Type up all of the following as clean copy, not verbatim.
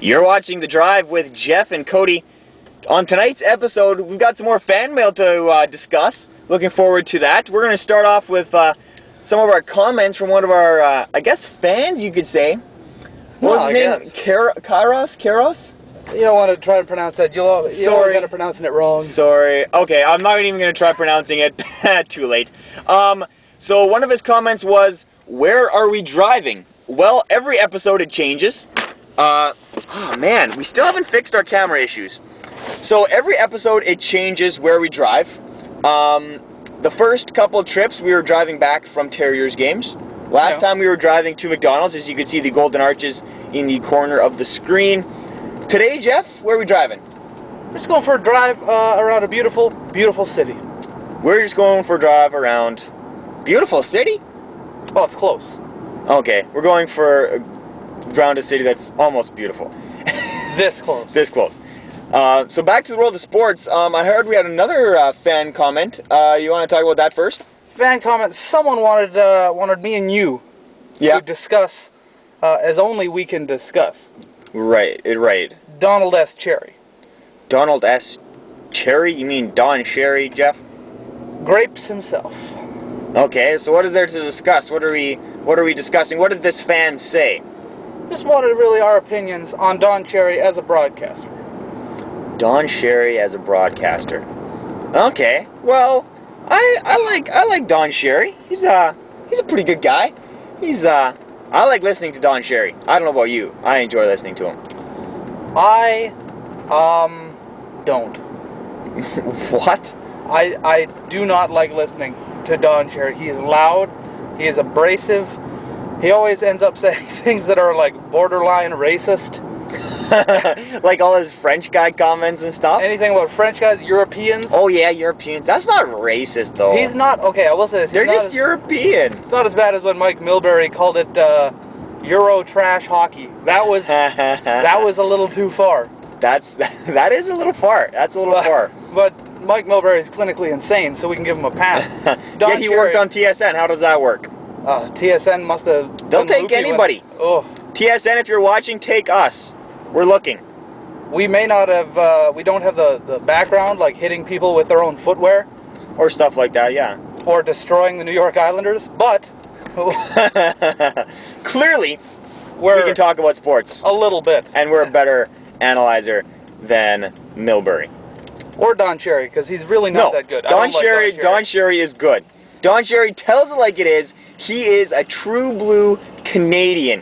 You're watching The Drive with Jeff and Cody. On tonight's episode, we've got some more fan mail to discuss. Looking forward to that. We're going to start off with some of our comments from one of our, I guess, fans, you could say. What was his name? Kairos? You don't want to try to pronounce that. You always end up pronouncing it wrong. Sorry. Okay, I'm not even going to try pronouncing it. Too late. So one of his comments was, where are we driving? Well, every episode it changes. Oh man, we still haven't fixed our camera issues. So every episode it changes where we drive. The first couple trips we were driving back from Terriers games. Last time we were driving to McDonald's, as you can see the golden arches in the corner of the screen. Today, Jeff, where are we driving? We're just going for a drive around a beautiful, beautiful city. We're just going for a drive around beautiful city? Well, it's close. Okay, we're going for around a city that's almost beautiful. This close. This close. So back to the world of sports. I heard we had another fan comment. You want to talk about that first? Fan comment. Someone wanted me and you to discuss as only we can discuss. Right. Donald S. Cherry. Donald S. Cherry? You mean Don Cherry, Jeff? Grapes himself. Okay, so what is there to discuss? What are we discussing? What did this fan say? Just wanted really our opinions on Don Cherry as a broadcaster. Don Cherry as a broadcaster. Okay, well, I like Don Cherry. He's a pretty good guy. I like listening to Don Cherry. I don't know about you. I enjoy listening to him. I don't. What? I do not like listening to Don Cherry. He is loud. He is abrasive. He always ends up saying things that are like borderline racist. Like all his French guy comments and stuff? Anything about French guys, Europeans. Oh yeah, Europeans. That's not racist though. He's not, okay, I will say this. They're just European. It's not as bad as when Mike Milbury called it Euro trash hockey. That was a little too far. That is a little far. That's a little far. But Mike Milbury is clinically insane, so we can give him a pass. Yeah, he worked on TSN. How does that work? TSN must have... They'll take anybody. TSN, if you're watching, take us. We're looking. We may not have... we don't have the background, like hitting people with their own footwear. Or stuff like that, yeah. Or destroying the New York Islanders, but... Clearly, we can talk about sports. A little bit. And we're a better analyzer than Milbury. Or Don Cherry, because he's really not that good. Don Cherry is good. Don Cherry tells it like it is. He is a true blue Canadian.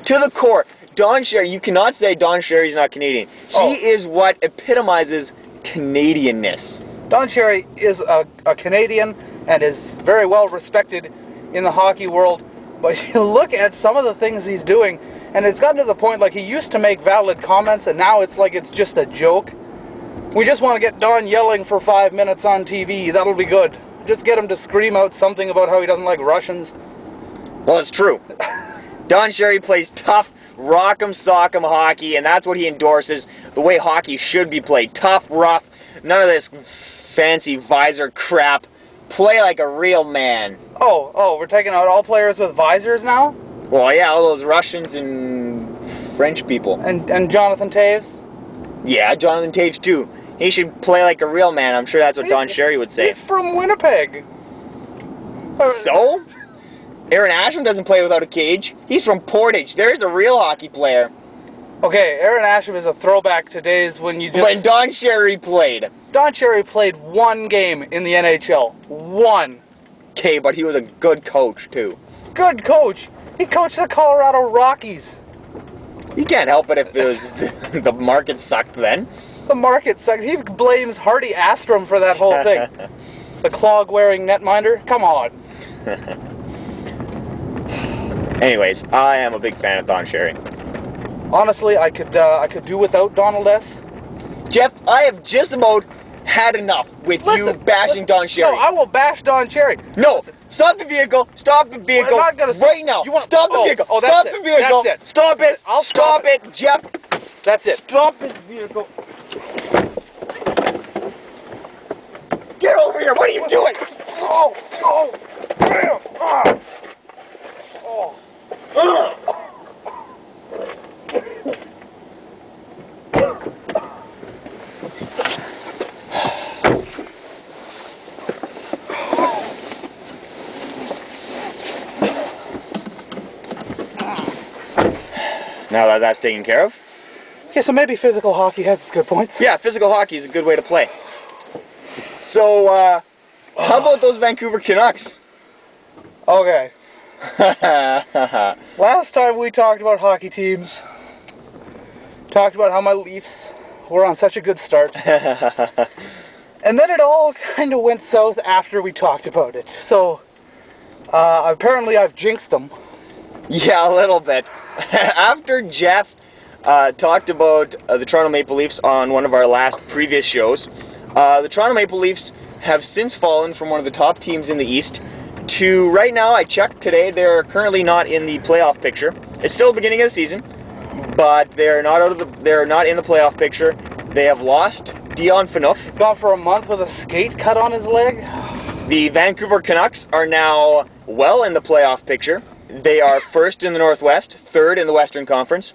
To the core. Don Cherry, you cannot say Don Cherry's not Canadian. He is what epitomizes Canadianness. Don Cherry is a Canadian and is very well respected in the hockey world. But you look at some of the things he's doing, and it's gotten to the point like he used to make valid comments, and now it's like it's just a joke. We just want to get Don yelling for 5 minutes on TV. That'll be good. Just get him to scream out something about how he doesn't like Russians. Well, it's true. Don Cherry plays tough, rock'em sock'em hockey, and that's what he endorses. The way hockey should be played. Tough, rough, none of this fancy visor crap. Play like a real man. Oh, we're taking out all players with visors now? Well, yeah, all those Russians and French people. And Jonathan Toews? Yeah, Jonathan Toews too. He should play like a real man. I'm sure that's what Don Cherry would say. He's from Winnipeg. So? Aaron Asham doesn't play without a cage. He's from Portage. There's a real hockey player. Okay, Aaron Asham is a throwback to days when you just... When Don Cherry played. Don Cherry played one game in the NHL. One. Okay, but he was a good coach, too. Good coach? He coached the Colorado Rockies. You can't help it if it was the market sucked then. The market sucked. He blames Hardy Astrom for that whole thing. The clog-wearing netminder? Come on. Anyways, I am a big fan of Don Cherry. Honestly, I could do without Donald S. Jeff, I have just about had enough with you bashing Don Cherry. No, I will bash Don Cherry. No, stop the vehicle. Stop the vehicle. I'm not gonna right now. Stop the vehicle. Stop the vehicle. That's it. Stop it. I'll stop it, Jeff. That's it. Stop this vehicle. Get over here. What are you doing? Oh. Now that that's taken care of. Yeah, so maybe physical hockey has its good points. Yeah, physical hockey is a good way to play. So, how about those Vancouver Canucks? Okay. Last time we talked about hockey teams, talked about how my Leafs were on such a good start. And then it all kind of went south after we talked about it. So, apparently I've jinxed them. Yeah, a little bit. After Jeff talked about the Toronto Maple Leafs on one of our last previous shows, the Toronto Maple Leafs have since fallen from one of the top teams in the East to, right now, I checked today, they're currently not in the playoff picture. It's still the beginning of the season, but they're not in the playoff picture. They have lost Dion Phaneuf. He's gone for a month with a skate cut on his leg. The Vancouver Canucks are now well in the playoff picture. They are first in the Northwest, third in the Western Conference,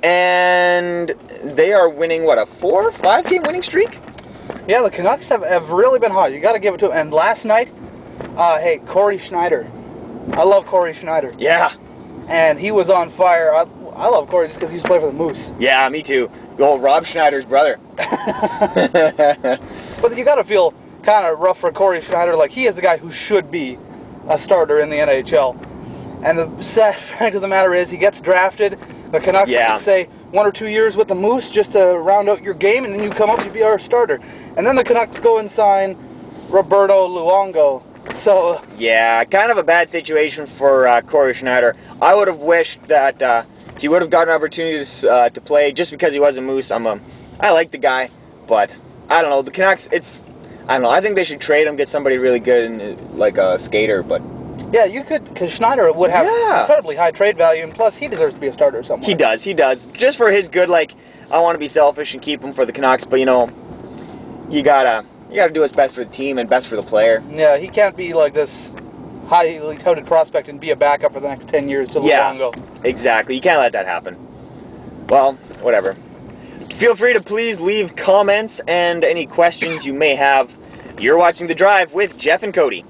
and they are winning, what, a 4 or 5 game winning streak? Yeah, the Canucks have really been hot. You got to give it to them. And last night, hey, Corey Schneider. I love Corey Schneider. Yeah. And he was on fire. I love Corey just because he used to play for the Moose. Yeah, me too. Old Rob Schneider's brother. But you got to feel kind of rough for Corey Schneider. Like, he is a guy who should be a starter in the NHL. And the sad fact of the matter is, he gets drafted. The Canucks say 1 or 2 years with the Moose just to round out your game, and then you come up to be our starter. And then the Canucks go and sign Roberto Luongo. So yeah, kind of a bad situation for Corey Schneider. I would have wished that he would have gotten opportunities to play just because he was a Moose. I like the guy, but I don't know. The Canucks, I don't know. I think they should trade him, get somebody really good and like a skater, but. Yeah, you could, because Schneider would have incredibly high trade value, and plus he deserves to be a starter somewhere. He does. Just for his good, like, I want to be selfish and keep him for the Canucks, but, you know, you gotta do what's best for the team and best for the player. Yeah, he can't be like this highly touted prospect and be a backup for the next 10 years to Luongo. Yeah, exactly. You can't let that happen. Well, whatever. Feel free to please leave comments and any questions you may have. You're watching The Drive with Jeff and Cody.